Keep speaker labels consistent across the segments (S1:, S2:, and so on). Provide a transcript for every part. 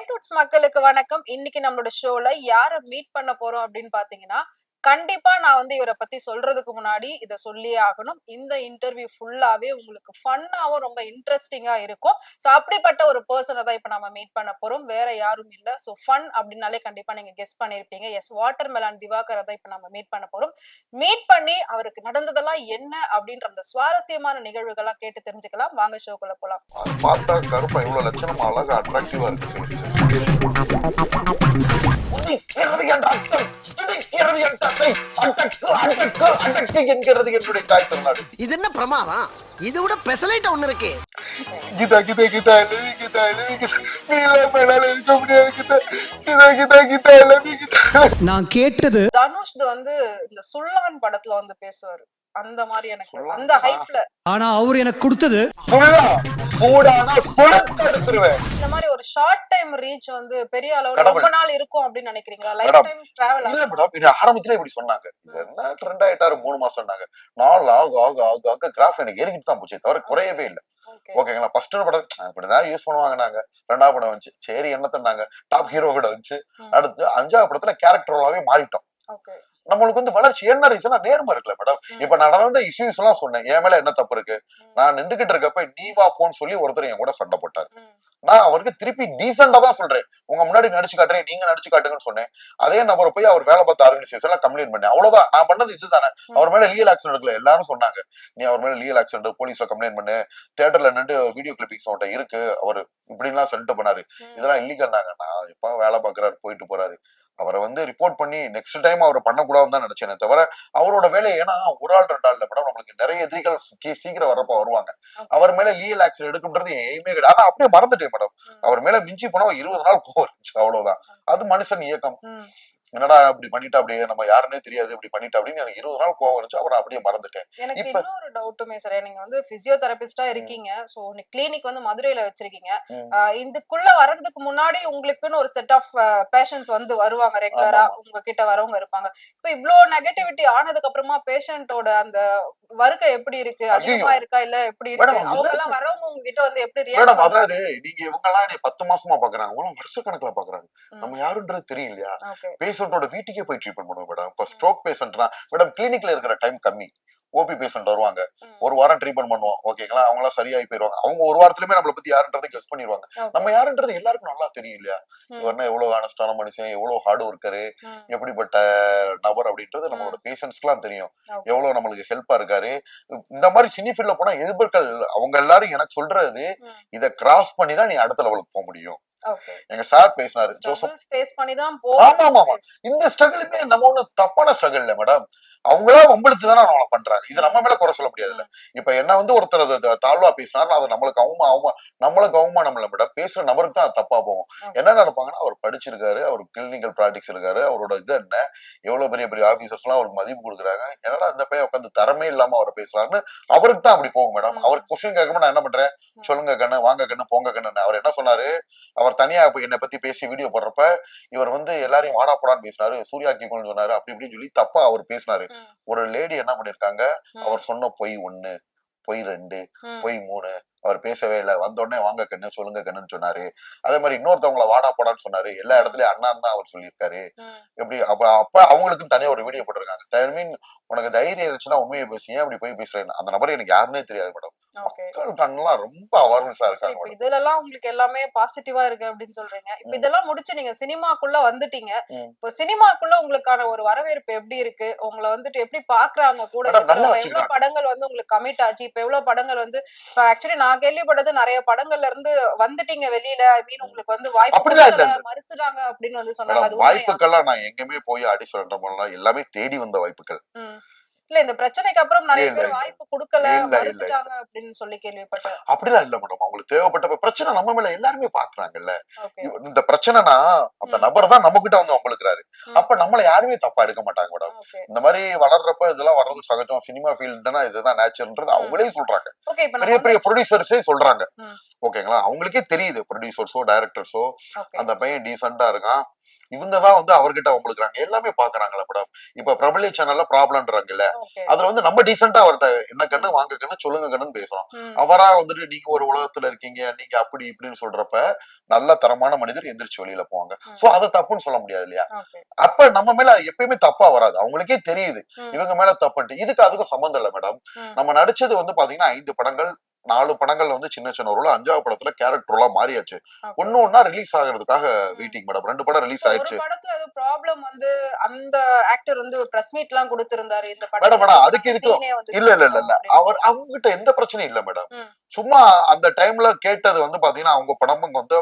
S1: ட்ரைடூட்ஸ் மக்களுக்கு வணக்கம். இன்னைக்கு நம்மளோட ஷோல யார மீட் பண்ண போறோம் அப்படின்னு பாத்தீங்கன்னா, கண்டிப்பா நான் வந்து இவரை பத்தி சொல்றதுக்கு முன்னாடி இத சொல்லியே ஆகணும். இந்த இன்டர்வியூ ஃபுல்லாவே உங்களுக்கு ஃபன்னாவும் ரொம்ப இன்ட்ரெஸ்டிங்கா இருக்கும். சோ அப்படிப்பட்ட ஒரு பெர்சனை தான் இப்ப நம்ம மீட் பண்ண போறோம். வேற யாரும் இல்ல. சோ ஃபன் அப்படின்னாலே கண்டிப்பா நீங்க கெஸ் பண்ணிருப்பீங்க. எஸ், வாட்டர் மெலான் திவாகரை தான் இப்ப நம்ம மீட் பண்ண போறோம். மீட் பண்ணி அவருக்கு நடந்ததெல்லாம் என்ன அப்படின்ற அந்த சுவாரஸ்யமான நிகழ்வுகள்லாம் கேட்டு தெரிஞ்சுக்கலாம். வாங்க ஷோக்குள்ள போலாம்.
S2: பார்த்தா கருப்பா இவ்வளவு லட்சணமா அழகா அட்ராக்டிவா இருக்கு ஃபேஸ். என்கிறது என்னுடைய தாய் திருநாடு.
S3: இது என்ன பிரமாதம்? இது விட பெசலைட் ஒண்ணு இருக்கு.
S2: கிதா கிதா கிதா எழுவி கிதா எழுவி கிதா நீல மேலால இருக்க முடியாது கிதா கிதா கிதா கிதா எழுவி கிதா.
S4: நான் கேட்டது
S1: தனுஷ் வந்து இந்த சுள்ளான் படத்துல வந்து பேசுவாரு. அந்த மாதிரி எனக்கு அந்த ஹைப்ல.
S4: ஆனா அவர் எனக்கு கொடுத்தது
S2: சூடானா சுளத்து எடுத்துருவேன்.
S1: இந்த மாதிரி ஒரு ஷார்ட் டைம் ரீச் வந்து பெரிய அளவுல ரொம்ப நாள் இருக்கும் அப்படின்னு நினைக்கிறீங்களா? லைஃப் டைம் டிராவல்
S2: இல்ல மேடம், இது ஆரம்பத்துல இப்படி சொன்னாங்க. இது என்ன ட்ரெண்ட் ஆயிட்டாரு 3 மாசம் சொன்னாங்க. நாள் ஆக ஆக ஆக ஆக கிராஃப் எனக்கு ஏறிக்கிட்டு தான் போச்சு, தவிர குறையவே இல்லை. ஓகேங்களா? ஃபர்ஸ்ட் படம் இப்படிதான் யூஸ் பண்ணுவாங்க. நாங்க 2வது படம் வந்துச்சு, சரி என்ன தந்தாங்க, டாப் ஹீரோ கூட வந்துச்சு. அடுத்து 5வது படத்துல கேரக்டராவே மாறிட்டோம். நம்மளுக்கு வந்து வளர்ச்சி என்ன ரீசனா நேர்மை இருக்குல்ல மேடம். இப்ப நான் நடந்த இஷ்யூஸ் எல்லாம் சொன்னேன், என் மேல என்ன தப்பு இருக்கு? நான் நின்றுகிட்டு இருக்கப்ப நீ வா போன்னு சொல்லி ஒருத்தர் என் கூட சண்டை போட்டாரு. நான் அவருக்கு திருப்பி டீசெண்டா தான் சொல்றேன், உங்க முன்னாடி நடிச்சு காட்டுறேன், நீங்க நடிச்சு காட்டுங்கன்னு சொன்னேன். அதே நபரை போய் அவர் வேலை பார்த்த ஆர்கனைசேஷன்ல கம்ப்ளைண்ட் பண்ணேன். அவ்வளவுதான், நான் பண்ணது இதுதானே. அவர் மேல லீகல் ஆக்ஷன் எடுக்கல. எல்லாரும் சொன்னாங்க நீ அவர் மேல லீகல் ஆக்ஷன் போலீஸ்ல கம்ப்ளைண்ட் பண்ணு, தியேட்டர்ல நின்று வீடியோ கிளிப்பிங்ஸ் அவன்கிட்ட இருக்கு, அவர் இப்படின்லாம் சொல்லிட்டு பண்ணாரு. இதெல்லாம் இல்லீகல்னாங்க. நான் எப்ப வேலை பாக்குறாரு, போயிட்டு போறாரு. அவரை வந்து ரிப்போர்ட் பண்ணி நெக்ஸ்ட் டைம் அவரை பண்ணக்கூடாதுன்னு தான் நினைச்சேனே தவிர அவரோட வேலையை, ஏன்னா ஒரு ஆள் 2 ஆள் மேடம், நம்மளுக்கு நிறைய எதிரிகள் சீக்கிரம் வரப்ப வருவாங்க. அவர் மேல லீகல் ஆக்ஷன் எடுக்கும்ன்றது எய்மே கிடையாது. ஆனா அப்படியே மறந்துட்டேன் மேடம். அவர் மேல மிஞ்சி போனா 20 நாள் கோவம் இருந்துச்சு, அவ்வளவுதான். அது மனுஷன் இயக்கம். என்னடா இப்படி பண்ணிட்டா, அப்படியே நம்ம யாருன்னே தெரியாது இப்படி பண்ணிட்டா அப்படின்னு எனக்கு 20 நாள் கோவம் இருந்துச்சு. அப்புறம் அப்படியே மறந்துட்டேன்.
S1: எனக்கு இன்னொரு டவுட்டுமே சார், நீங்க வந்து பிசியோதெரபிஸ்டா இருக்கீங்க. சோ கிளினிக் வந்து மதுரையில வச்சிருக்கீங்க. இதுக்குள்ள வர்றதுக்கு முன்னாடி உங்களுக்குன்னு ஒரு செட் ஆஃப் பேஷண்ட்ஸ் வந்து வருவாங்க, ரெகுலரா உங்ககிட்ட வரவங்க இருப்பாங்க. இப்ப இவ்ளோ நெகட்டிவிட்டி ஆனதுக்கு அப்புறமா பேஷண்டோட அந்த வருகை எப்படி இருக்கு? அதிகமா இருக்கா இல்ல எப்படி இருக்கு? அவங்க எல்லாம் வரவங்க உங்ககிட்ட வந்து எப்படி ரியாக்ட்
S2: மேடம்? அதாவது நீங்க இவங்க எல்லாம் 10 மாசமா பாக்குறாங்க, அவங்க வருஷ கணக்குல பாக்குறாங்க. நம்ம யாருன்றது தெரியலையா? பேஷண்டோட வீட்டுக்கே போய் ட்ரீட்மெண்ட் பண்ணுவோம் மேடம். இப்ப ஸ்ட்ரோக் பேஷண்ட்னா மேடம் கிளினிக்ல இருக்கிற டைம் கம்மி. ஓபி பேஷண்ட் வருவாங்க, 1 வாரம் ட்ரீட்மெண்ட் பண்ணுவோம். ஓகேங்களா? அவங்க எல்லாம் சரியாகி போயிருவாங்க. அவங்க 1 வாரத்திலுமே நம்மளை பத்தி யாருன்றதை கெஸ் பண்ணிடுவாங்க. நம்ம யாருன்றது எல்லாருக்கும் நல்லா தெரியும் இல்லையா? இவர்னா எவ்வளவு ஆனஸ்டான மனுஷன், எவ்வளவு ஹார்ட் ஒர்க்கரு, எப்படிப்பட்ட நபர் அப்படின்றது நம்மளோட பேஷண்ட்ஸ்க்கு எல்லாம் தெரியும். எவ்வளவு நம்மளுக்கு ஹெல்ப்பா இருக்காரு. இந்த மாதிரி சினி ஃபீல்ட்ல போனா எதிர்ப்புகள் அவங்க எல்லாரும் எனக்கு சொல்றது, இதை கிராஸ் பண்ணி தான் நீ அடுத்த லெவலுக்கு போக முடியும். எங்க சார் பேசினாரு, ஜோசப் ஃபேஸ் பண்ணி தான் போ. ஆமா. இந்த ஸ்ட்ரகிளுமே நம்ம ஒண்ணு தப்பான ஸ்ட்ரகிள் இல்ல மேடம். அவங்களா உங்களுக்கு தானே நம்மள பண்றாங்க. இது நம்ம மேல குறை சொல்ல முடியாதுல்ல. இப்ப என்ன வந்து ஒருத்தர் தாழ்வா பேசினாரு, அது நம்மளுக்கு அவமானம் இல்ல மேடம். பேசுற நபருக்கு தான் தப்பா போகும். என்ன நினைப்பாங்கன்னா, அவர் படிச்சிருக்காரு, அவர் கிளினிக்கல் பிராக்டிஸ் இருக்காரு, அவரோட இது என்ன, எவ்வளவு பெரிய பெரிய ஆபீசர்ஸ் எல்லாம் அவருக்கு மதிப்பு கொடுக்குறாங்க, என்னடா அந்த பையன் உட்காந்து தரமே இல்லாம அவர் பேசுறாருன்னு அவருக்கு தான் அப்படி போகும் மேடம். அவர் கொஸ்டின் கேட்கணும், நான் என்ன பண்றேன், சொல்லுங்க கண்ணு, வாங்க கண்ணு, போங்க கண்ணு. அவர் என்ன சொன்னாரு, அவர் தனியா என்னை பத்தி பேசி வீடியோ போடுறப்ப இவர் வந்து எல்லாரையும் வாடா போடான்னு பேசினாரு, சூர்யாக்கி கொண்டு சொன்னாரு, அப்படி இப்படின்னு சொல்லி தப்பா அவர் பேசினாரு. ஒரு லேடி என்ன பண்ணிருக்காங்க, அவர் சொன்ன பொய் 1, பொய் 2, பொய் 3, அவர் பேசவே இல்லை. வந்த உடனே வாங்க கண்ணு, சொல்லுங்க கண்ணுன்னு சொன்னாரு. அதே மாதிரி இன்னொருத்தவங்கள வாடா போடான்னு சொன்னாரு. எல்லா இடத்துலயும் அண்ணான்னு தான் அவர் சொல்லியிருக்காரு. எப்படி அப்ப அவங்களுக்கும் தனியா ஒரு வீடியோ போட்டிருக்காங்க. மீன் உனக்கு தைரியம் இருந்துச்சுன்னா உண்மையை பேசுங்க, அப்படி போய் பேசுறேன். அந்த நபர் எனக்கு யாருன்னே தெரியாது மேடம். மக்கள் கண்ணெல்லாம் ரொம்ப அவேர்னஸா இருக்காங்க.
S1: இதெல்லாம் உங்களுக்கு எல்லாமே பாசிட்டிவா இருக்கு அப்படின்னு சொல்றீங்க. இப்ப இதெல்லாம் முடிச்சு நீங்க சினிமாக்குள்ள வந்துட்டீங்க. இப்ப சினிமாக்குள்ள உங்களுக்கான ஒரு வரவேற்பு எப்படி இருக்கு? உங்களை வந்துட்டு எப்படி பாக்குறாங்க? கூட எவ்வளவு படங்கள் வந்து உங்களுக்கு கமிட் ஆச்சு? இப்ப எவ்வளவு படங்கள் வந்து ஆக்சுவலி நான் கேள்விப்பட்டது நிறைய படங்கள்ல இருந்து வந்துட்டீங்க வெளியில, மீன் உங்களுக்கு வந்து வாய்ப்பு மறுத்துறாங்க அப்படின்னு வந்து சொன்னாங்க.
S2: வாய்ப்புகள்லாம் நான் எங்கேயுமே போய் அடி சொல்ற எல்லாமே தேடி வந்த வாய்ப்புகள்
S1: இல்ல. இந்த பிரச்சனைக்கு அப்புறம் நிறைய பேர் வாய்ப்பு கொடுக்கல, மறுத்துட்டாங்க அப்படின்னு சொல்லி கேள்விப்பட்டேன்.
S2: அப்படிலாம் இல்ல மேடம். அவங்களுக்கு தேவைப்பட்ட பிரச்சனை நம்ம மேல எல்லாருமே பாக்குறாங்கல்ல. இந்த பிரச்சனைனா அந்த நபர் தான் நம்ம கிட்ட வந்து அம்பளுக்குறாரு. அப்ப நம்மள யாருமே தப்பா எடுக்க மாட்டாங்க மேடம். இந்த மாதிரி வளர்றப்ப இதெல்லாம் வர்றது சகஜம். சினிமா ஃபீல்டுனா இதுதான் நேச்சர்ன்றது அவங்களே சொல்றாங்க. பெரிய பெரிய ப்ரொடியூசர்ஸே சொல்றாங்க. ஓகேங்களா? அவங்களுக்கே தெரியுது, ப்ரொடியூசர்ஸோ டைரக்டர்ஸோ அந்த பையன் டீசெண்டா இருக்கான், இவங்கதான் வந்து அவர்கிட்ட வம்பிழுக்கிறாங்க, எல்லாமே பாக்குறாங்கல்ல மேடம். இப்ப பிரபலி சேனல்ல ப்ராப்ளம்ன்றாங்கல்ல,
S1: ஓகே.
S2: அதுல வந்து நம்ம டீசெண்டா அவர்கிட்ட என்ன கண்ணு வாங்க கண்ணு சொல்லுங்க கண்ணுன்னு பேசுறோம்.
S1: ம்.
S2: அவரா வந்துட்டு நீங்க ஒரு உலகத்துல இருக்கீங்க, நீங்க அப்படி இப்படின்னு சொல்றப்ப நல்ல தரமான மனிதர் எந்திரிச்சு வெளியில போவாங்க.
S1: ம்.
S2: சோ அதை தப்புன்னு சொல்ல முடியாது இல்லையா?
S1: ஓகே.
S2: அப்ப நம்ம மேல அது எப்பயுமே தப்பா வராது, அவங்களுக்கே தெரியுது
S1: ம்.
S2: இவங்க மேல தப்புன்ட்டு. இதுக்கு அதுக்கும் சம்பந்தம் இல்ல மேடம்.
S1: ம்.
S2: நம்ம நடிச்சது வந்து பாத்தீங்கன்னா 5 படங்கள், 4 படங்கள் வந்து சின்ன சின்ன ரோல், 5வது படத்துல கேரக்டர் ரோலா மாறியாச்சு.
S1: ஓகே.
S2: ஒண்ணு ஒண்ணா ரிலீஸ் ஆகுறதுக்காக
S1: ம்.
S2: Waiting madam. 2 படம் ரிலீஸ்
S1: So, ஒரு
S2: ஆயிடுச்சு
S1: படத்துல ஏதோ ப்ராப்ளம் வந்து அந்த ஆக்டர் வந்து ஒரு பிரஸ் மீட்லாம் கொடுத்திருந்தாரு. இந்த
S2: மேடம்.
S1: படத்துல
S2: மேடம்
S1: இருந்து
S2: அதுக்கு
S1: நாங்க
S2: இதுக்கு
S1: சீனே வந்து
S2: இல்ல இல்ல இல்ல
S1: எடுத்துட்டோம்
S2: இல்ல
S1: அப்படின்னு.
S2: அவர் அவங்க கிட்ட எந்த பிரச்சனையும் இல்ல மேடம்.
S1: ம்.
S2: சும்மா அந்த டைம்ல கேட்டது வந்து பாத்தீங்கன்னா அவங்க படமுங்க வந்து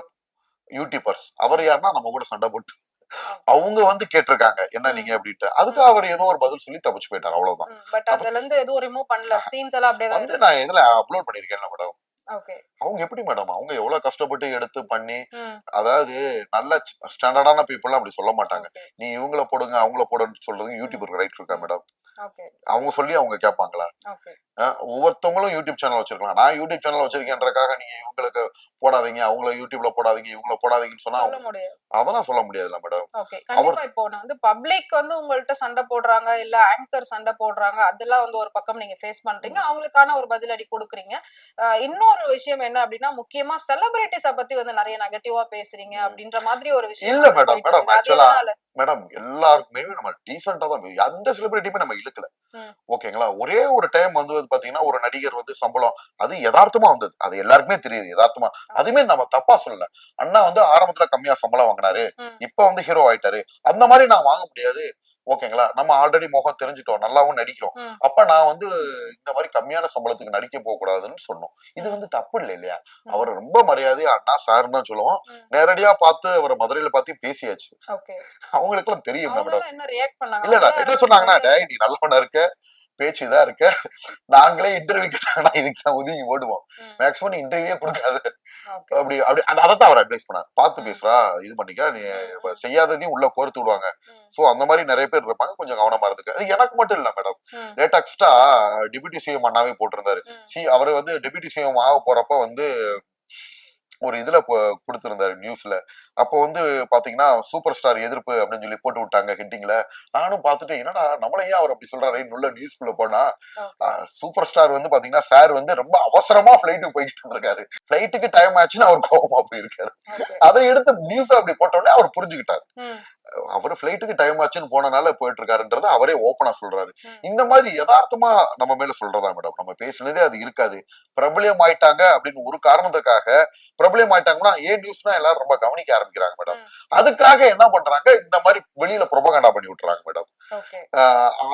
S2: யூடியூபர்ஸ், அவர்
S1: ம்.
S2: யாருன்னா நம்ம கூட சண்டை போட்டு
S1: ஓகே.
S2: அவங்க வந்து கேட்டிருக்காங்க என்ன
S1: ம்.
S2: நீங்க அப்படின்ட்டு. அதுக்கு
S1: ம்.
S2: அவர் ஏதோ ஒரு பதில் சொல்லி தப்பிச்சு போயிட்டார், அவ்வளவுதான்.
S1: பட்
S2: தப்பு
S1: அதுல இருந்து எதுவும் ரிமூவ் பண்ணல. சீன்ஸ் எல்லாம் அப்படியே தான்
S2: வந்து
S1: இருக்கு.
S2: நான் இதுல அப்லோட் பண்ணிருக்கேன்ல மேடம்.
S1: ஓகே.
S2: அவங்க எப்படி மேடம், அவங்க எவ்வளவு கஷ்டப்பட்டு எடுத்து பண்ணி,
S1: ம்.
S2: அதாவது நல்ல ஸ்டாண்டர்டான பீப்புள் அப்படி சொல்ல மாட்டாங்க.
S1: ஓகே.
S2: நீ இவங்கள போடுங்க அவங்கள போடுன்னு சொல்றதுக்கு
S1: ம்.
S2: யூடியூபருக்கு ரைட் இருக்கா
S1: ம்.
S2: மேடம்?
S1: ஓகே.
S2: அவங்க சொல்லி அவங்க கேட்பாங்களா?
S1: ஓகே.
S2: ஒவ்வொருத்தவங்களும் யூடியூப் சேனல் வச்சிருக்கலாம். நான் யூடியூப் சேனல் வச்சிருக்கேன்றக்காக நீங்க இவங்களுக்கு போடாதீங்க, அவங்கள யூடியூப்ல போடாதீங்க, இவங்கள போடாதீங்கன்னு சொன்னா
S1: சொல்ல முடியாது.
S2: அதெல்லாம் சொல்ல முடியாதுல்ல மேடம்.
S1: ஓகே.
S2: அவர்
S1: கண்டிப்பா இப்போ நான் வந்து பப்ளிக் வந்து உங்கள்ட்ட சண்டை போடுறாங்க, இல்ல ஆங்கர் சண்டை போடுறாங்க. அதெல்லாம் வந்து ஒரு பக்கம் நீங்க ஃபேஸ் பண்றீங்க. அவங்களுக்கான ஒரு பதிலடி குடுக்குறீங்க. இன்னொரு விஷயம் என்ன அப்டின்னா, முக்கியமா செலிபிரிட்டீஸ பத்தி வந்து நெறைய நெகட்டிவா பேசுறீங்க அப்டின்ற மாதிரி ஒரு விஷயம்
S2: இல்ல
S1: வந்து
S2: மேடம்.
S1: போயிட்டு
S2: மேடம்
S1: இருக்குது. அது
S2: ஆக்சுவலா
S1: எதனால?
S2: மேடம் எல்லாருக்குமே நம்ம டீசெண்டா தான் எந்த செலிபிரிட்டியுமே நம்ம இழுக்கல.
S1: ம்.
S2: ஓகேங்களா? ஒரே ஒரு டைம் வந்து பாத்தீங்கன்னா ஒரு நடிகர் வந்து சம்பளம் அது யதார்த்தமா வந்தது. அது எல்லாருக்குமே தெரியுது யதார்த்தமா. அதுமே நம்ம தப்பா சொல்லல. அண்ணா வந்து ஆரம்பத்துல கம்மியா சம்பளம் வாங்கினாரு,
S1: ம்.
S2: இப்ப வந்து ஹீரோ ஆயிட்டாரு, அந்த மாதிரி நான் வாங்க முடியாது. ஓகேங்களா? நம்ம ஆல்ரெடி முகம் தெரிஞ்சுட்டோம், நல்லாவும் நடிக்கிறோம்.
S1: ம்.
S2: அப்ப நான் வந்து இந்த மாதிரி கம்மியான சம்பளத்துக்கு நடிக்க போக கூடாதுன்னு சொன்னோம். இது
S1: ம்.
S2: வந்து தப்பு இல்ல இல்லையா?
S1: ம்.
S2: அவர் ரொம்ப மரியாதையா அண்ணா சார்ன்னு தான் சொல்லுவோம்.
S1: ம்.
S2: நேரடியா பார்த்து அவரை மதுரையில பார்த்து பேசியாச்சு.
S1: ஓகே.
S2: அவங்களுக்கு எல்லாம் தெரியும்
S1: அவங்க
S2: மேடம்.
S1: எல்லாம் என்ன ரியாக்ட் பண்ணாங்க?
S2: இல்ல இல்ல
S1: அவங்களா
S2: என்ன
S1: யாராவது
S2: சொன்னாங்கன்னா,
S1: வந்து
S2: டேய் நீ நல்லவனா இருக்க, பேச்சு இதா இருக்க, நாங்களே இன்டர்வியூ கேட்டாங்கன்னா இதுக்கு தான் ஒதுங்கி ஓடுவோம்.
S1: ம்.
S2: மேக்ஸிமம் நீ இன்டர்வியூவே கொடுக்காத.
S1: ஓகே.
S2: அப்படி அப்படி அதத்தான் அவர் அட்வைஸ் பண்ணார். பார்த்து
S1: ம்.
S2: பேசுறா, இது பண்ணிக்க, நீ
S1: ம். ம்.
S2: செய்யாததையும் உள்ள கோர்த்து விடுவாங்க.
S1: ம்.
S2: சோ அந்த மாதிரி நிறைய பேர் இருப்பாங்க, கொஞ்சம் கவனமா இருந்துக்க. அது எனக்கு மட்டும் இல்ல மேடம்.
S1: ம்.
S2: லேட்டஸ்டா டெபுட்டி சிஎம் அண்ணாவே போட்டிருந்தாரு.
S1: ம்.
S2: அவர் வந்து டெபுட்டி சிஎம் ஆக போறப்ப வந்து ஒரு இதுல கொடுத்திருந்தாரு நியூஸ்ல. அப்போ வந்து பாத்தீங்கன்னா சூப்பர் ஸ்டார் எதிர்ப்பு அப்படின்னு சொல்லி போட்டு விட்டாங்க ஹெட்டிங்ல. நானும் பார்த்துட்டு என்னடா நம்மள ஏன் அவர் அப்படி சொல்றாரு உள்ள நியூஸ்குள்ள போனா,
S1: ஓகே.
S2: சூப்பர் ஸ்டார் வந்து பாத்தீங்கன்னா சார் வந்து ரொம்ப அவசரமா பிளைட்டுக்கு போய்கிட்டு இருக்காரு, பிளைட்டுக்கு டைம் ஆச்சுன்னு அவர் கோபமா போயிருக்காரு.
S1: ஓகே.
S2: அதை எடுத்து நியூஸ் அப்படி போட்ட உடனே அவர் புரிஞ்சுக்கிட்டாரு.
S1: ம்.
S2: அவரு பிளைட்டுக்கு டைம் ஆச்சுன்னு போனனால போயிட்டு இருக்காருன்றத அவரே ஓப்பனா சொல்றாரு.
S1: ம்.
S2: இந்த மாதிரி யதார்த்தமா நம்ம மேல சொல்றதா மேடம். நம்ம பேசுனதே அது இருக்காது. பிரபலியம் ஆயிட்டாங்க அப்படின்னு ஒரு காரணத்துக்காக, பிரபலியம் ஆயிட்டாங்கன்னா ஏன் நியூஸ்னா எல்லாரும் ரொம்ப கவனிக்க ஆரம்பிக்கிறாங்க மேடம்.
S1: ம்.
S2: அதுக்காக என்ன பண்றாங்க, இந்த மாதிரி வெளியில ப்ரொபகண்டா பண்ணி விட்டுறாங்க மேடம்.
S1: ஓகே.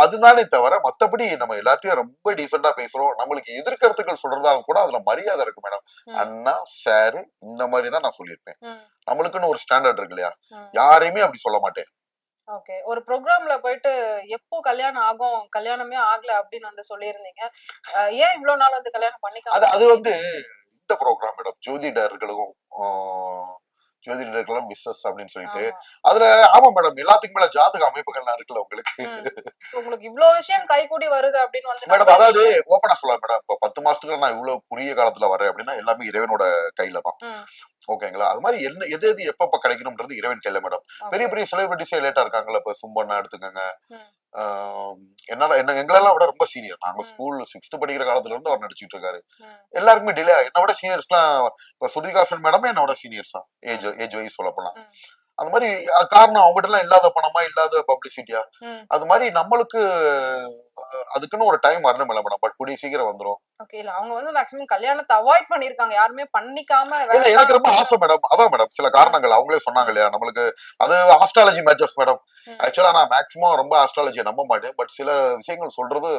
S2: அதுதானே தவிர மத்தபடி நம்ம எல்லாத்தையும் ரொம்ப டீசெண்டா பேசுறோம். நம்மளுக்கு எதிர்கருத்துக்கள் சொல்றதாலும் கூட அதுல மரியாதை இருக்கு மேடம்.
S1: ம்.
S2: அண்ணா சார் இந்த மாதிரி தான் நான் சொல்லியிருப்பேன்.
S1: ம்.
S2: நம்மளுக்குன்னு ஒரு ஸ்டாண்டர்ட் இருக்கு இல்லையா?
S1: ம்.
S2: யாரையுமே அப்படி சொல்ல மாட்டேன்.
S1: ஓகே. ஒரு ப்ரோகிராம்ல போயிட்டு எப்போ கல்யாணம் ஆகும்? கல்யாணமே ஆகல அப்படின்னு வந்து சொல்லியிருந்தீங்க. ஏன் இவ்ளோ நாள் வந்து கல்யாணம் பண்ணிக்காம
S2: அது
S1: இருக்கீங்க?
S2: வந்து இந்த ப்ரோக்ராம் மேடம். ஜோதிடர்களும் ஜோதிடர்களும் மிஸ்ஸஸ் அப்படின்னு சொல்லிட்டு
S1: ஆமா.
S2: அதுல ஆமா மேடம், எல்லாத்துக்கும் மேல ஜாதக அமைப்புகள்லாம் இருக்குல்ல உங்களுக்கு.
S1: ம். உங்களுக்கு இவ்ளோ விஷயம் கைகூடி வருது அப்படின்னு வந்து
S2: மேடம் அதாவது
S1: நம்பியிருக்கீங்க.
S2: ஓப்பனா சொல்லலாம் மேடம். இப்ப 10 மாசத்துக்கு நான் இவ்வளவு குறுகிய காலத்துல வரேன் அப்படின்னா எல்லாமே இறைவனோட கையில தான்.
S1: ம்.
S2: ஓகேங்களா? அது மாதிரி என்ன எது எது எப்பப்ப கிடைக்கணும்ன்றது இறைவன் கையில மேடம். பெரிய
S1: ஓகே.
S2: பெரிய செலிபிரிட்டிஸே லேட்டா இருக்காங்கல்ல. இப்ப சும்பண்ணா எடுத்துக்கங்க.
S1: ம்.
S2: எங்களெல்லாம் விட ரொம்ப சீனியர். நாங்க
S1: ம்.
S2: ஸ்கூல் 6th படிக்கிற காலத்துல இருந்து அவர் நடிச்சிட்டு இருக்காரு.
S1: ம்.
S2: எல்லாருக்குமே டிலே. என்னை விட சீனியர்ஸ்லாம் இப்ப ஸ்ருதிஹாசன் மேடம் என்னோட சீனியர்ஸ் தான். ஏஜ்
S1: ம்.
S2: ஏஜ் வைஸ் சொல்ல போனா.
S1: ம்.
S2: அந்த மாதிரி காரணம் அவங்ககிட்ட எல்லாம் இல்லாத பணமா, இல்லாத பப்ளிசிட்டியா,
S1: ம்.
S2: அது மாதிரி நம்மளுக்கு அதுக்குன்னு ஒரு டைம் வரணும்ல மேடம். பட் கூடிய சீக்கிரம் வந்துரும்.
S1: ஓகே. இல்ல அவங்க வந்து மேக்ஸிமம் கல்யாணத்த அவாய்ட் பண்ணிருக்காங்க. யாருமே பண்ணிக்காம
S2: இல்ல
S1: வேண்டாம்
S2: எனக்கு ரொம்ப
S1: அப்படின்னு.
S2: ஆசை மேடம். அதான் மேடம் சில
S1: ம்.
S2: காரணங்கள் அவங்களே சொன்னாங்க
S1: ம்.
S2: இல்லையா? நம்மளுக்கு அது ஆஸ்ட்ராலஜி மேட்சஸ் மேடம்.
S1: ம்.
S2: ஆக்சுவலா நான் மேக்ஸிமம் ரொம்ப ஆஸ்ட்ராலஜியை நம்ப மாட்டேன். பட் சில விஷயங்கள் சொல்றது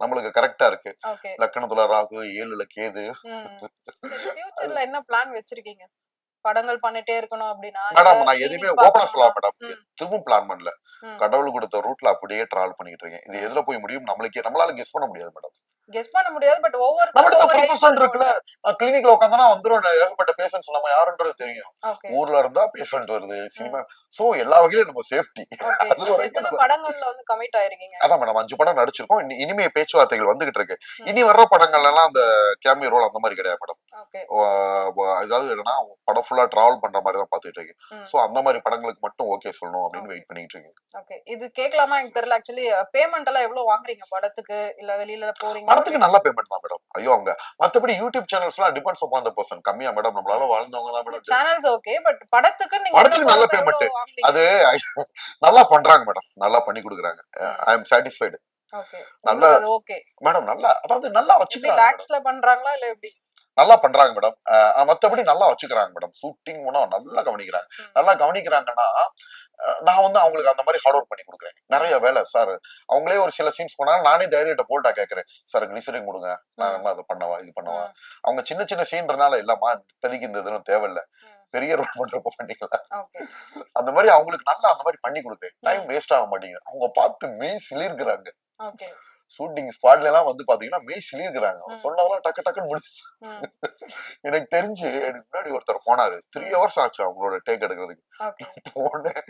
S2: நம்மளுக்கு கரெக்டா இருக்கு.
S1: ஓகே.
S2: லக்னத்துல ராகு, 7ல கேது.
S1: ம். சரி, ஃபியூச்சர்ல என்ன பிளான் வச்சிருக்கீங்க? படங்கள் பண்ணிட்டே இருக்கணும் அப்படின்னா, இல்ல
S2: மேடம் நான் எதுவுமே
S1: சீரிஸ்
S2: ஓப்பனா
S1: பார்க்கணுமா?
S2: சொல்லலாம் மேடம்.
S1: ம்.
S2: எதுவும் பிளான் பண்ணல.
S1: ம்.
S2: கடவுள் கொடுத்த ரூட்ல அப்படியே டிராவல் பண்ணிட்டு இருக்கேன். இது
S1: ம்.
S2: எதுல போய் முடியும் நம்மளால கெஸ் பண்ண முடியாது மேடம்.
S1: கெஸ் பண்ண முடியாது. பட்
S2: நம்மளுக்கு
S1: ஒவ்வொரு
S2: ப்ரொஃபஷன் இருக்குல்ல. கிளினிக்ல உட்காந்தா வந்துரும் ஏகப்பட்ட பேஷண்ட்ஸ், நம்ம யாருன்றது தெரியும். ஊர்ல இருந்தா பேஷண்ட் வருது, சினிமா. சோ எல்லா வகையிலும் நம்ம சேஃப்டி. அது வரைக்கும்
S1: எத்தனை படங்கள்ல வந்து கமிட் ஆயிருக்கீங்க?
S2: அதான் மேடம் 5 படம் நடிச்சிருக்கோம். இனிமே பேச்சுவார்த்தைகள் வந்துகிட்டு இருக்கு. இனி வர்ற படங்கள்ல எல்லாம் அந்த கேமியோ ரோல் அந்த மாதிரி கிடையாது மேடம். அதாவது என்னன்னா படம் ஃபுல்லா டிராவல் பண்ற மாதிரி தான் பாத்துட்டு இருக்கு. சோ அந்த மாதிரி படங்களுக்கு மட்டும் ஓகே சொல்லணும் அப்படின்னு வெயிட் பண்ணிட்டு இருக்கேன்.
S1: ஓகே, இது கேட்கலாமா எனக்கு தெரியல. ஆக்சுவலி பேமெண்ட் எல்லாம் எவ்வளவு வாங்குறீங்க படத்துக்கு? இல்ல வெளியில போறீங்க?
S2: படத்துக்கு நல்ல பேமெண்ட் தான் மேடம். ஐயோ அவங்க மத்தபடி யூடியூப் சேனல்ஸ் எல்லாம் டிபெண்ட்ஸ் அப்பான் தி பர்சன். கம்மியா மேடம், நம்மளால வாழ்ந்தவங்க தான் மேடம்.
S1: சேனல்ஸ் ஓகே, பட் படத்துக்கு நீங்க
S2: படத்துக்கு நல்ல பேமெண்ட். அது நல்லா பண்றாங்க மேடம், நல்லா பண்ணி கொடுக்குறாங்க. ஐ அம் சாட்டிஸ்ஃபைடு.
S1: ஓகே,
S2: நல்லா
S1: ஓகே
S2: மேடம். நல்லா, அதாவது நல்லா வச்சுக்கிறாங்க.
S1: டாக்ஸ்ல பண்றாங்களா இல்ல எப்படி?
S2: நல்லா பண்றாங்க மேடம். மத்தபடி நல்லா வச்சுக்கிறாங்க மேடம். ஷூட்டிங் நல்லா கவனிக்கிறாங்க. நல்லா கவனிக்கிறாங்கன்னா நான் வந்து அவங்களுக்கு அந்த மாதிரி ஹார்ட் ஒர்க் பண்ணி கொடுக்குறேன். நிறைய வேலை சார். அவங்களே ஒரு சில சீன்ஸ் போனாலும் நானே தைரியத்தை போல்ட்டா கேட்கறேன். சார் கிளிசரிங் கொடுங்க, நான் அதை பண்ணவா இது பண்ணவா. அவங்க சின்ன சின்ன சீன்றனால இல்லம்மா இப்போதைக்கு இந்த இதுவும் தேவையில்லை, பெரிய ரோல் பண்றப்ப பண்ணிக்கலாம். அந்த மாதிரி அவங்களுக்கு நல்லா அந்த மாதிரி பண்ணி கொடுக்குறேன். டைம் வேஸ்ட் ஆக மாட்டேங்குது. அவங்க பார்த்து மெய் சிலிர்க்கிறாங்க. ஷூட்டிங் ஸ்பாட்ல எல்லாம் வந்து பாத்தீங்கன்னா மெய் சிலிர்க்கிறாங்க. சொன்னதெல்லாம் டக்கு டக்குன்னு முடிச்சு. எனக்கு தெரிஞ்சு எனக்கு முன்னாடி ஒருத்தர் போனாரு. 3 hours ஆச்சு அவங்களோட டேக் எடுக்கிறதுக்கு. போனேன்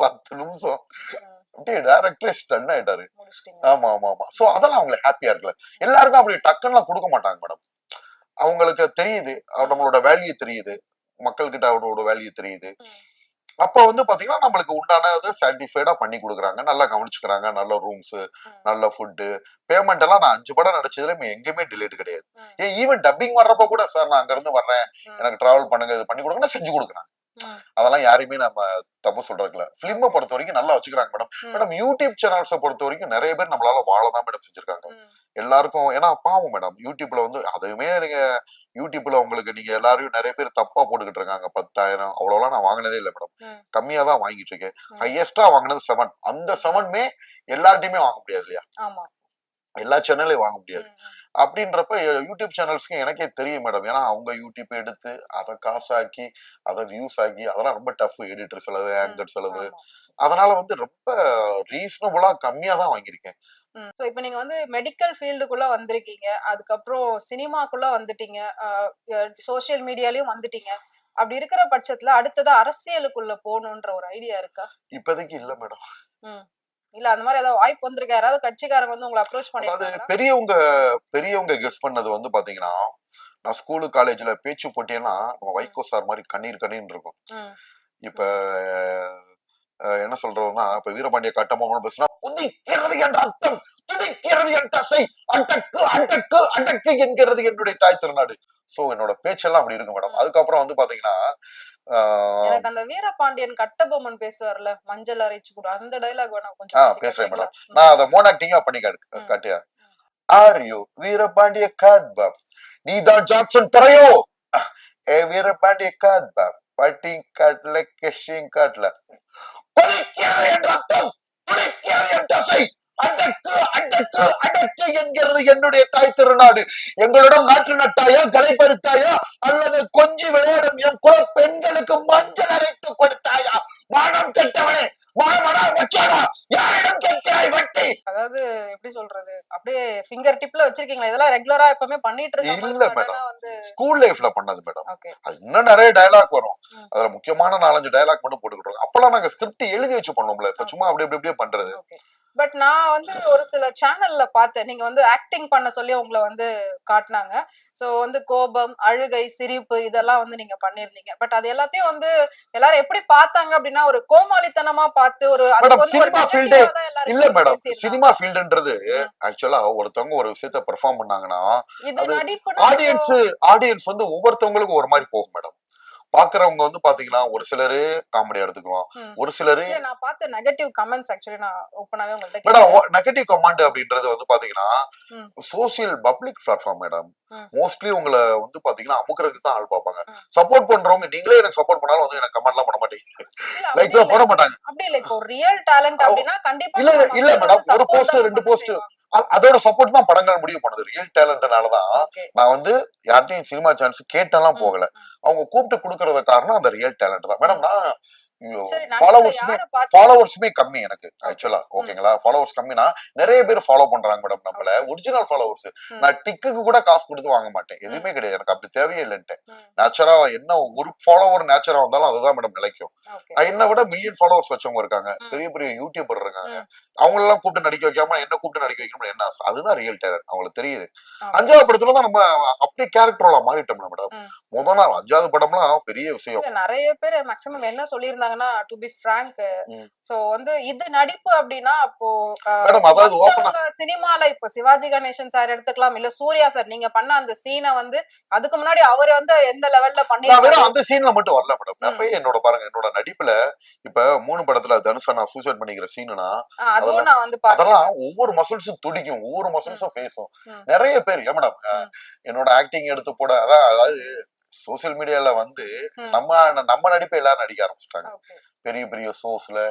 S2: 10 நிமிஷம் அப்படியே டைரக்டரே ஸ்டன் ஆயிட்டாரு. ஆமா ஆமா ஆமா. சோ அதெல்லாம் அவங்களுக்கு ஹாப்பியா இருக்குல்ல. எல்லாருக்கும் அப்படி டக்குன்னு கொடுக்க மாட்டாங்க மேடம். அவங்களுக்கு தெரியுது நம்மளோட வேல்யூ தெரியுது, மக்கள்கிட்ட அவரோட வேல்யூ தெரியுது. அப்ப வந்து பாத்தீங்கன்னா நம்மளுக்கு உண்டானது சாட்டிஸ்ஃபைடா பண்ணி கொடுக்குறாங்க. நல்லா கவனிச்சுக்கிறாங்க. நல்ல ரூம்ஸ், நல்ல ஃபுட்டு, பேமெண்ட் எல்லாம். நான் 5 படம் நடிச்சதுல எங்கேயுமே டிலேட் கிடையாது. ஏன் ஈவன் டப்பிங் வர்றப்ப கூட சார் நான் அங்க இருந்து வர்றேன், எனக்கு டிராவல் பண்ணுங்க, இது பண்ணி கொடுங்கன்னா செஞ்சு கொடுக்குறாங்க. அதெல்லாம் யாரையுமே நம்ம தப்பு சொல்றதுல. பிலிமை பொறுத்த வரைக்கும் நல்லா வச்சுக்கிறாங்க மேடம். மேடம் யூடியூப் சேனல்ஸை பொறுத்த வரைக்கும் நிறைய பேர் நம்மளால வாழதான் மேடம் செஞ்சிருக்காங்க. எல்லாருக்கும் ஏன்னா பாவம் மேடம். யூடியூப்ல வந்து அதுவுமே நீங்க யூடியூப்ல உங்களுக்கு நீங்க எல்லாரையும் நிறைய பேர் தப்பா போட்டுக்கிட்டு இருக்காங்க. 10,000 அவ்வளவுலாம் நான் வாங்கினதே இல்லை மேடம். கம்மியா தான் வாங்கிட்டு இருக்கேன். ஹையஸ்டா வாங்கினது 7. அந்த 7மே எல்லார்ட்டையுமே வாங்க முடியாது இல்லையா? எல்லா சேனல்லையும் வாங்க முடியாது. அப்படின்றப்ப யூடியூப் சேனல்ஸ்க்கு எனக்கே தெரியும் மேடம். ஏன்னா அவங்க யூடியூப் எடுத்து அதை காசாக்கி அதை வியூஸ் ஆக்கி அதெல்லாம் ரொம்ப டஃப். எடிட்டர் செலவு, ஆங்கர் செலவு. அதனால வந்து ரொம்ப ரீசனபிளா கம்மியா தான் வாங்கியிருக்கேன்.
S1: சோ இப்ப நீங்க வந்து மெடிக்கல் ஃபீல்டுக்குள்ள வந்திருக்கீங்க, அதுக்கப்புறம் சினிமாக்குள்ள வந்துட்டீங்க, சோசியல் மீடியாலயும் வந்துட்டீங்க. அப்படி இருக்கிற பட்சத்துல அடுத்ததா அரசியலுக்குள்ள போகணும்ன்ற ஒரு ஐடியா இருக்கா?
S2: இப்போதைக்கு இல்ல மேடம்.
S1: இல்ல அந்த மாதிரி ஏதாவது வாய்ப்பு வந்திருக்கா? யாராவது கட்சிக்காரங்க வந்து உங்களை அப்ரோச் பண்ணிருக்காங்களா?
S2: பெரியவங்க கெஸ் பண்ணது வந்து பாத்தீங்கன்னா, நான் ஸ்கூலு காலேஜ்ல பேச்சு போட்டியென்னா நம்ம வைகோ சார் மாதிரி கண்ணீர் கண்ணீர் இருக்கும். இப்ப என்ன சொல்றதுன்னா, இப்ப வீரபாண்டிய கட்டபொம்மன் பேசினா குதிக்கிறது என் ரத்தம், துடிக்கிறது என் தசை, அடக்கு அடக்கு அடக்கு என்கிறது என்னுடைய தாய் திருநாடு. சோ என்னோட பேச்செல்லாம் அப்படி இருக்கு மேடம். அதுக்கப்புறம் வந்து பாத்தீங்கன்னா
S1: எனக்கு அந்த வீரபாண்டியன் கட்டபொம்மன் பேசுவார்ல, மஞ்சள் அரைச்சு கூட, அந்த டயலாக் வேணா கொஞ்சம்
S2: பேசுறேன் மேடம். நான் அதை மோனாக்டிங்கா பண்ணி காட்டியா. ஆர் யூ வீரபாண்டிய காட்பாப், நீதான் ஜாக்சன் பரையோ. ஏ வீரபாண்டிய காட்பாப், பட்டிங் காட்ல கெஷிங் காட்ல கொதிக்கிறது என் ரத்தம், துடிக்கிறது என் தசை, அடக்கு அடக்கு அடக்கு என்கிறது என்னுடைய தாய் திருநாடு. எங்களிடம் நாட்டு நட்டாயா, கலை பறித்தாயா, அல்லது கொஞ்சி விளையாடும் என் குல பெண்களுக்கு மஞ்சள் அரைத்து கொடுத்தாயா? மானம் கெட்டவனே, மானமடா வச்சாடா, யாரிடம் கேட்கிறாய் வட்டி?
S1: அதாவது எப்படி சொல்றது, அப்படியே ஃபிங்கர் டிப்ல வச்சிருக்கீங்களா? இதெல்லாம் ரெகுலரா எப்பவுமே பண்ணிட்டு இருக்கீங்க?
S2: இல்ல மேடம், ஸ்கூல் லைஃப்ல பண்ணது மேடம். இன்னும் நிறைய டயலாக் வரும். அதுல முக்கியமான 4-5 டயலாக் மட்டும் போட்டுக்கிட்டோம். அப்பெல்லாம் நாங்க ஸ்கிரிப்ட் எழுதி வச்சு பண்ணோம்ல. இப்ப சும்மா அப்படி அப்படியே பண்றது.
S1: பட் நான் வந்து ஒரு சில சேனல்ல பார்த்தேன், நீங்க வந்து ஆக்டிங் பண்ண சொல்லி உங்களை வந்து காட்டினாங்க. சோ வந்து கோபம், அழுகை, சிரிப்பு இதெல்லாம் வந்து நீங்க பண்ணிருந்தீங்க. பட் அது எல்லாத்தையும் வந்து எல்லாரும் எப்படி பார்த்தாங்க அப்படின்னா, ஒரு கோமாளித்தனமா பார்த்து ஒரு
S2: சினிமா ஃபீல்டே இல்ல மேடம். சினிமா ஃபீல்டுன்றது ஆக்சுவலா ஒருத்தவங்க ஒரு விஷயத்த பெர்ஃபார்ம் பண்ணாங்கன்னா ஆடியன்ஸ் வந்து ஒவ்வொருத்தவங்களுக்கும் ஒரு மாதிரி போகும் மேடம். பாக்குறவங்க வந்து பாத்தீங்கன்னா ஒரு சிலரு காமெடி எடுத்துக்குவோம், ஒரு சிலரு
S1: நான் பார்த்த நெகட்டிவ் கமெண்ட்ஸ். ஆக்சுவலி நான் ஓபனாவே உங்கள்ட்ட
S2: மேடம் நெகட்டிவ் கமெண்ட் அப்படின்றது வந்து பாத்தீங்கன்னா social public platform madam. Mostly உங்களை வந்து பாத்தீங்கன்னா அமுக்குறதுக்கு தான் ஆள் பார்ப்பாங்க. சப்போர்ட் பண்றவங்க நீங்களே எனக்கு சப்போர்ட் பண்ணாலும் வந்து எனக்கு கமெண்ட்லாம் பண்ண மாட்டீங்க, லைக் போட மாட்டாங்க.
S1: அப்படி இல்ல, இப்போ ரியல் டாலன்ட் அப்படினா கண்டிப்பா
S2: இல்ல மேடம். ஒரு போஸ்ட் 2 போஸ்ட் அதோட சப்போர்ட் தான் படங்கள் முடிவு பண்ணுது. ரியல் டேலண்ட்னாலதான் நான் வந்து யார்ட்டையும் சினிமா சான்ஸ் கேட்டெல்லாம் போகல. அவங்க கூப்பிட்டு கொடுக்கறத காரணம் அந்த ரியல் டேலண்ட் தான் மேடம். நான்
S1: சரி, நடுவுல
S2: ஃபாலோவர்ஸுமே
S1: யார பாத்தீங்க?
S2: ஃபாலோவர்ஸுமே கம்மி எனக்கு
S1: ஓகே.
S2: ஆக்சுவலா. ஓகேங்களா? ஃபாலோவர்ஸ் கம்மினா நிறைய பேர் ஃபாலோ பண்றாங்க மேடம் நம்மள.
S1: ஓகே.
S2: Original followers.
S1: ம்.
S2: நான் டிக்குக்கு கூட காசு கொடுத்து வாங்க மாட்டேன்.
S1: ம்.
S2: எதுவுமே கிடையாது. எனக்கு அப்படி தேவையே இல்லன்ட்டு.
S1: ம்.
S2: நேச்சரா என்ன ஒரு ஃபாலோவர் நேச்சரா வந்தாலும் அதுதான் மேடம் நிலைக்கும்.
S1: ஓகே.
S2: என்ன விட மில்லியன் ஃபாலோவர்ஸ் வச்சவங்க இருக்காங்க.
S1: ம்.
S2: பெரிய பெரிய யூடியூபர் இருக்காங்க.
S1: ம்.
S2: அவங்களெல்லாம் கூப்பிட்டு நடிக்க வைக்காம என்ன கூப்பிட்டு நடிக்க வைக்கணும்னு என்ன ஆசை? அதுதான் ரியல் டேலண்ட். அவங்களுக்கு தெரியுது.
S1: ஓகே.
S2: 5வது படத்துல தான் நம்ம அப்படியே கேரக்டர் ரோலா மாறிட்டோம்ல மேடம்.
S1: ம்.
S2: முத நாள் 5வது படம்லாம் பெரிய விஷயம்.
S1: இல்ல, நெறைய பேர் மேக்ஸிமம் என்ன சொல்லியிருந்தாங்கன்னா, டு பி ஃபிராங்க்,
S2: ம்.
S1: சோ வந்து இது நடிப்பு அப்படின்னா அப்போ
S2: மேடம் அதாவது ஓப்பனா
S1: மத்தவங்க சினிமால இப்ப சிவாஜி கணேசன் சார் எடுத்துக்கலாம், இல்ல சூர்யா சார் நீங்க பண்ண அந்த சீனை வந்து அதுக்கு முன்னாடி அவர் வந்து எந்த லெவல்ல
S2: நான்
S1: பண்ணிருக்காரு?
S2: வெறும் அந்த சீன்ல மட்டும் வரல மேடம்.
S1: ம்.
S2: நிறைய என்னோட பாருங்க என்னோட நடிப்புல இப்ப 3 படத்துல தனுஷா நான் சூசைட் பண்ணிக்கிற சீனுனா
S1: அதுவும் நான் வந்து பார்த்தேன்.
S2: அதெல்லாம் ஒவ்வொரு மசில்ஸும் துடிக்கும், ஒவ்வொரு மசில்ஸும் பேசும்.
S1: ம்.
S2: நிறைய பேர் ஏன் மேடம்
S1: ம்.
S2: என்னோட ஆக்டிங் எடுத்து போட அதாவது சோசியல் மீடியால வந்து
S1: ம்.
S2: நம்ம நடிப்பை எல்லாரும் நடிக்க ஆரம்பிச்சிட்டாங்க.
S1: ஓகே.
S2: பெரிய பெரிய ஷோஸ்ல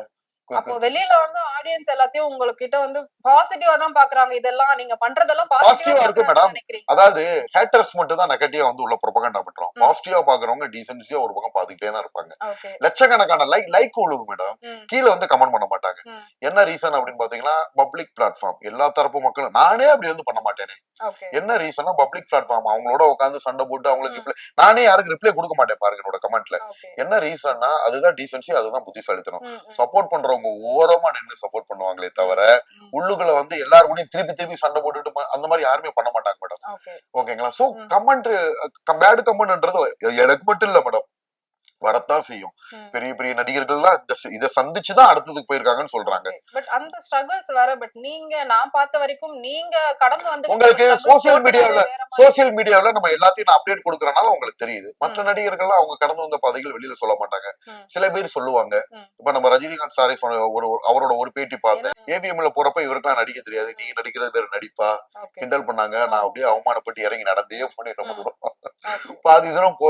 S1: அப்போ வெளியில வந்து ஆடியன்ஸ் எல்லாத்தையும் உங்ககிட்ட வந்து பாசிட்டிவா தான் பாக்குறாங்க. இதெல்லாம் நீங்க பண்றதெல்லாம்
S2: பாசிட்டிவா
S1: பாசிட்டிவா
S2: இருக்கு
S1: பாக்குறாங்கன்னு
S2: மேடம்.
S1: நினைக்கிறீங்க?
S2: அதாவது ஹேட்டர்ஸ் மட்டும் தான் நெகட்டிவா வந்து உள்ள ப்ரொபகண்டா பண்றோம்.
S1: ம்.
S2: பாசிட்டிவா பாக்குறவங்க டீசென்சியா ஒரு பக்கம் பாத்துக்கிட்டே தான் இருப்பாங்க.
S1: ஓகே.
S2: லட்சக்கணக்கான லைக் விழுகும் மேடம்.
S1: ம்.
S2: கீழ வந்து கமெண்ட் பண்ண மாட்டாங்க.
S1: ம்.
S2: என்ன ரீசன் அப்படின்னு பாத்தீங்கன்னா பப்ளிக் பிளாட்ஃபார்ம். எல்லா தரப்பு மக்களும் நானே அப்படி வந்து பண்ண மாட்டேனே.
S1: ஓகே.
S2: என்ன ரீசன்னா பப்ளிக் பிளாட்ஃபார்ம். அவங்களோட உட்காந்து சண்டை போட்டு அவங்களுக்கு
S1: ம்.
S2: ரிப்ளை நானே யாருக்கு ரிப்ளை கொடுக்க மாட்டேன் பாருங்க என்னோட கமெண்ட்ல.
S1: ஓகே.
S2: என்ன ரீசன்னா அதுதான் டீசென்சி, அதுதான் புத்திசாலித்தனம்.
S1: ம். ம்.
S2: சப்போர்ட் பண்றவங்க ஓரமா நின்னு சப்போர்ட் பண்ணுவாங்களே தவிர
S1: ம்.
S2: உள்ளுக்குள்ள வந்து எல்லாரும் திருப்பி திருப்பி சண்டை போட்டுட்டு அந்த மாதிரி யாருமே பண்ண மாட்டாங்க மேடம்.
S1: ஓகே.
S2: ஓகேங்களா? சோ
S1: ம்.
S2: கமெண்ட் பேட் கமெண்ட்ன்றது எனக்கு மட்டும் இல்ல மேடம், வரத்தான் செய்யும்.
S1: ம்.
S2: பெரிய பெரிய நடிகர்கள்லாம் இத சந்திச்சுதான் அடுத்ததுக்கு போயிருக்காங்கன்னு சொல்றாங்க.
S1: பட் அந்த ஸ்ட்ரகிள்ஸ் வேற. பட் நான் பார்த்த வரைக்கும் நீங்க கடந்து வந்து
S2: உங்களுக்கு சோசியல் மீடியாவுல நம்ம எல்லாத்தையும் நான் அப்டேட் கொடுக்கறனால உங்களுக்கு தெரியுது. மற்ற நடிகர்கள்லாம் அவங்க கடந்து வந்த பாதைகள் வெளியில சொல்ல மாட்டாங்க.
S1: ம்.
S2: சில பேர் சொல்லுவாங்க.
S1: ம்.
S2: இப்ப நம்ம ரஜினிகாந்த் சாரே சொன்ன அவரோட ஒரு பேட்டி பார்த்தேன்.
S1: என்ன?
S2: ஏவிஎம்ல போறப்ப இவருக்கெல்லாம் நடிக்க தெரியாது, நீங்க நடிக்கிறது வேற நடிப்பா
S1: ஓகே.
S2: கிண்டல் பண்ணாங்க. நான் அப்படியே அவமானப்பட்டு இறங்கி நடந்தே போனேன்.
S1: ஓகே.
S2: பாதி தூரம்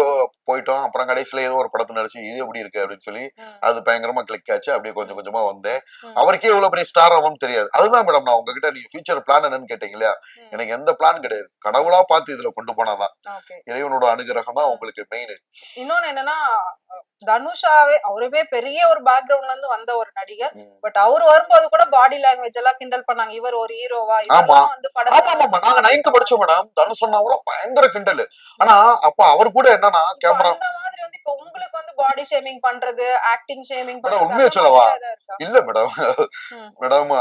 S2: போயிட்டோம். அப்புறம் கடைசியில ஏதோ ஒரு படத்தை நடிச்சு இது எப்படி இருக்கு அப்படின்னு சொல்லி
S1: ம்.
S2: அது பயங்கரமா கிளிக் ஆச்சு. அப்படியே கொஞ்சம் கொஞ்சமா வந்தேன்.
S1: ம்.
S2: அவருக்கே இவ்வளவு பெரிய ஸ்டார் ஆகும்னு தெரியாது. அதுதான் மேடம் நான் உங்ககிட்ட நீங்க ஃபியூச்சர் பிளான் என்னன்னு கேட்டீங்க இல்லையா?
S1: ம்.
S2: எனக்கு எந்த பிளான் கிடையாது. கடவுளா பார்த்து இதுல கொண்டு போனாதான்.
S1: ஓகே.
S2: இறைவனோட அனுகிரகம் தான் உங்களுக்கு மெயின்.
S1: இன்னொன்னு என்னன்னா, தனுஷாவே அவருமே பெரிய ஒரு பேக்ரவுண்ட்ல இருந்து வந்த ஒரு நடிகர். பட் அவரு வரும்போது கூட பாடி லாங்குவேஜ் எல்லாம் கிண்டல் பண்ணாங்க. இவர் ஒரு ஹீரோவா? இவரெல்லாம் வந்து
S2: ஆமா ஆமா நாங்க 9th படிச்சோம் மேடம். தனுஷ் சொன்னா பயங்கர கிண்டல். ஆனா அப்ப அவர் கூட என்னன்னா கேமரா
S1: அந்த மாதிரி வந்து இப்ப உங்களுக்கு வந்து பாடி ஷேமிங் பண்றது, ஆக்டிங் ஷேமிங்
S2: மேடம்
S1: பண்றது
S2: உண்மையை
S1: அந்த
S2: சொல்லவா?
S1: மாதிரி ஏதாவது இருக்கா?
S2: இல்ல மேடம்.
S1: ம்.
S2: மேடம்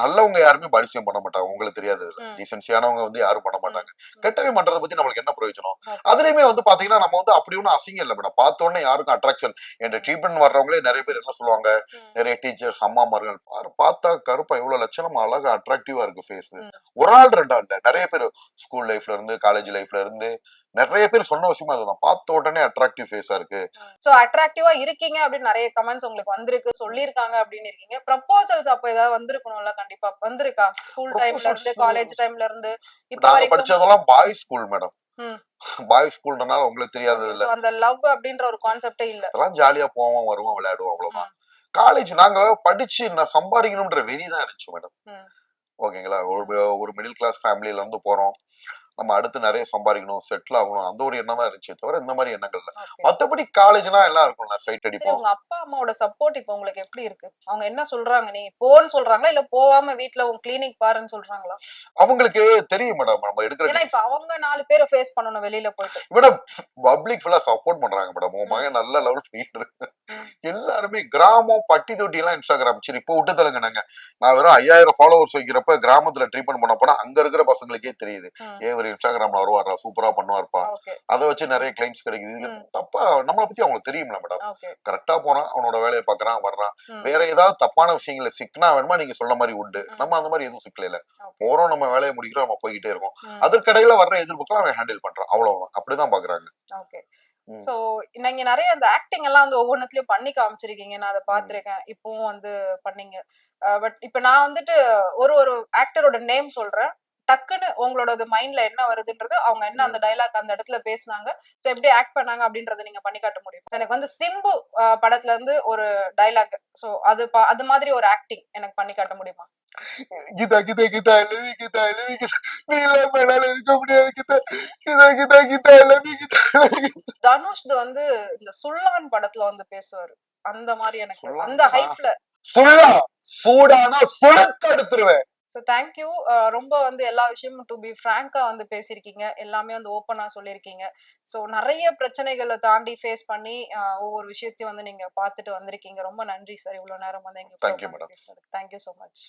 S2: நல்லவங்க யாருமே பாடிசியம் பண்ண மாட்டாங்க. உங்களுக்கு தெரியாது.
S1: ம்.
S2: டீசென்சியானவங்க வந்து யாரும் பண்ண மாட்டாங்க. கெட்டவன் பண்றதை பத்தி நம்மளுக்கு என்ன பிரயோஜனம்?
S1: ஓகே.
S2: அதுலயுமே வந்து பாத்தீங்கன்னா நம்ம வந்து அப்படி ஒன்னும் அசிங்கம் இல்ல மேடம். பார்த்த உடனே யாருக்கும் அட்ராக்ஷன். என் ட்ரீட்மெண்ட் வர்றவங்களே நிறைய பேர் என்ன சொல்லுவாங்க,
S1: ம்.
S2: நிறைய டீச்சர்ஸ் அம்மாமார்கள் பார்த்தா கருப்பா இவ்வளவு லட்சணமா அழகா அட்ராக்டிவா இருக்கு ஃபேஸ்.
S1: ம்.
S2: ஒரு ஆள் 2 ஆள் நிறைய பேர் ஸ்கூல் லைஃப்ல இருந்து காலேஜ் லைஃப்ல இருந்து நிறைய பேர் சொன்ன விஷயமா அதுதான். பார்த்த உடனே அட்ராக்டிவ் ஃபேஸா இருக்கு.
S1: சோ அட்ராக்டிவா இருக்கீங்க அப்படின்னு நிறைய கமெண்ட்ஸ் உங்களுக்கு வந்திருக்கு, சொல்லிருக்காங்க அப்படின்னு இருக்கீங்க. ப்ரப்போசல்ஸ் அப்ப ஏதாவது வந்திருக்கணும்ல? கண்டிப்பா வந்திருக்கா? ஸ்கூல் டைம்ல இருந்து, காலேஜ் டைம்ல இருந்து இப்ப
S2: நாங்க
S1: வரைக்கும்?
S2: படிச்சதெல்லாம் பாய்ஸ் ஸ்கூல் மேடம்.
S1: ம்.
S2: பாய்ஸ் ஸ்கூல்ன்றனால உங்களுக்கு தெரியாதது இல்ல.
S1: சோ அந்த லவ் அப்படின்ற ஒரு கான்செப்டே இல்ல.
S2: அதெல்லாம் ஜாலியா போவோம் வருவோம் விளையாடுவோம் அவ்வளவுதான்.
S1: ம்.
S2: காலேஜ் நாங்க படிச்சு நான் சம்பாதிக்கணும்ன்ற வெறி தான் இருந்துச்சு மேடம்.
S1: ம்.
S2: ஓகேங்களா? ஒரு மிடில் கிளாஸ் ஃபேமிலில இருந்து போறோம். நம்ம அடுத்து நிறைய சம்பாதிக்கணும், செட்டில் ஆகணும், அந்த ஒரு எண்ணம் தான் இருந்துச்சே தவிர இந்த மாதிரி எண்ணங்கள் இல்ல.
S1: ஓகே.
S2: மத்தபடி காலேஜ்னா எல்லாம் இருக்கும்ல, சைட்
S1: சரி,
S2: அடிப்போம்.
S1: உங்க அப்பா அம்மாவோட சப்போர்ட் இப்ப உங்களுக்கு எப்படி இருக்கு? அவங்க என்ன சொல்றாங்க? நீ போன்னு சொல்றாங்களா, இல்ல போவாம வீட்ல உன் கிளினிக் பாருன்னு சொல்றாங்களா?
S2: அவங்களுக்கு தெரியும் மேடம் நம்ம எடுக்கிற
S1: ஏன்னா இப்ப அவங்க 4 பேரை ஃபேஸ் பண்ணணும் வெளியில போயிட்டு.
S2: மேடம். பப்ளிக் ஃபுல்லா சப்போர்ட் பண்றாங்க மேடம். உன் மகன் நல்ல லெவல் போயிட்டு இருக்கு.
S1: ம்.
S2: எல்லாருமே கிராமம் பட்டி தொட்டி எல்லாம் இன்ஸ்டாகிராம் சரி இப்போ விட்டு தலங்க. நான் வெறும் 5000 ஃபாலோவர்ஸ் வைக்கிறப்ப கிராமத்துல ட்ரீட்மெண்ட் பண்ண போனா அங்க இருக்கிற பசங்களுக்கே தெரியுது.
S1: ம்.
S2: இவர் இன்ஸ்டாகிராம்ல வருவாரா, சூப்பரா பண்ணுவார்ப்பா,
S1: ஓகே.
S2: அதை வச்சு நிறைய கிளைண்ட்ஸ் கிடைக்குது. இது
S1: ம்.
S2: தப்பா நம்மளை பத்தி அவங்களுக்கு தெரியும்ல மேடம்.
S1: ஓகே.
S2: கரெக்டா போறான், அவனோட வேலையை பாக்குறான், வர்றான்.
S1: ம்.
S2: வேற ஏதாவது தப்பான விஷயங்களை சிக்கனா வேணுமா நீங்க சொல்ல மாதிரி உண்டு.
S1: ம்.
S2: நம்ம அந்த மாதிரி எதுவும் சிக்கல இல்ல.
S1: ஓகே.
S2: போறோம், நம்ம வேலையை முடிக்கிறோம், நம்ம போய்கிட்டே இருக்கோம்.
S1: ம்.
S2: அதற்கிடையில வர்ற எதிர்ப்புக்கெல்லாம் அவன் ஹேண்டில் பண்றான். அவ்வளவுதான். அப்படிதான் பாக்குறாங்க.
S1: ஓகே.
S2: ம்.
S1: சோ நீங்க நிறைய அந்த ஆக்டிங் எல்லாம் வந்து ஒவ்வொன்னுலயும் பண்ணி காமிச்சிருக்கீங்க. நான் அதை பாத்திருக்கேன். இப்பவும் வந்து பண்ணீங்க. பட் இப்ப நான் வந்துட்டு ஒரு ஆக்டரோட நேம் சொல்றேன். டக்குன்னு உங்களோட மைண்ட்ல என்ன வருதுன்றது, அவங்க என்ன அந்த டைலாக் அந்த இடத்துல பேசினாங்க, சோ எப்படி ஆக்ட் பண்ணாங்க அப்படின்றத நீங்க பண்ணி காட்ட முடியும்? எனக்கு வந்து சிம்பு படத்துல இருந்து ஒரு டைலாக், சோ அது மாதிரி ஒரு ஆக்டிங் எனக்கு பண்ணி காட்ட முடியுமா?
S2: கீதா கீதா கீதா லவி கீதா லவி கீதா நீ இல்லாம என்னால இருக்க முடியாது கீதா கீதா கீதா கீதா லவி கீதா.
S1: தனுஷ் வந்து இந்த சுள்ளான் படத்துல வந்து பேசுவாரு. அந்த மாதிரி எனக்கு
S2: சொல்லலாம்.
S1: அந்த ஹைப்ல.
S2: சொல்லா சூடானா சுழக்க எடுத்துருவேன்.
S1: So thank you. ரொம்ப வந்து எல்லா விஷயமும் டு பி ஃப்ராங்கா வந்து பேசியிருக்கீங்க. எல்லாமே வந்து ஓப்பனா சொல்லியிருக்கீங்க. ஸோ நிறைய பிரச்சனைகளை தாண்டி ஃபேஸ் பண்ணி ஒவ்வொரு விஷயத்தையும் வந்து நீங்க பார்த்துட்டு வந்திருக்கீங்க. ரொம்ப நன்றி சார், இவ்வளவு நேரம் வந்து எங்க
S2: Thank you, madam.
S1: பேசுனதுக்கு. Thank you so much.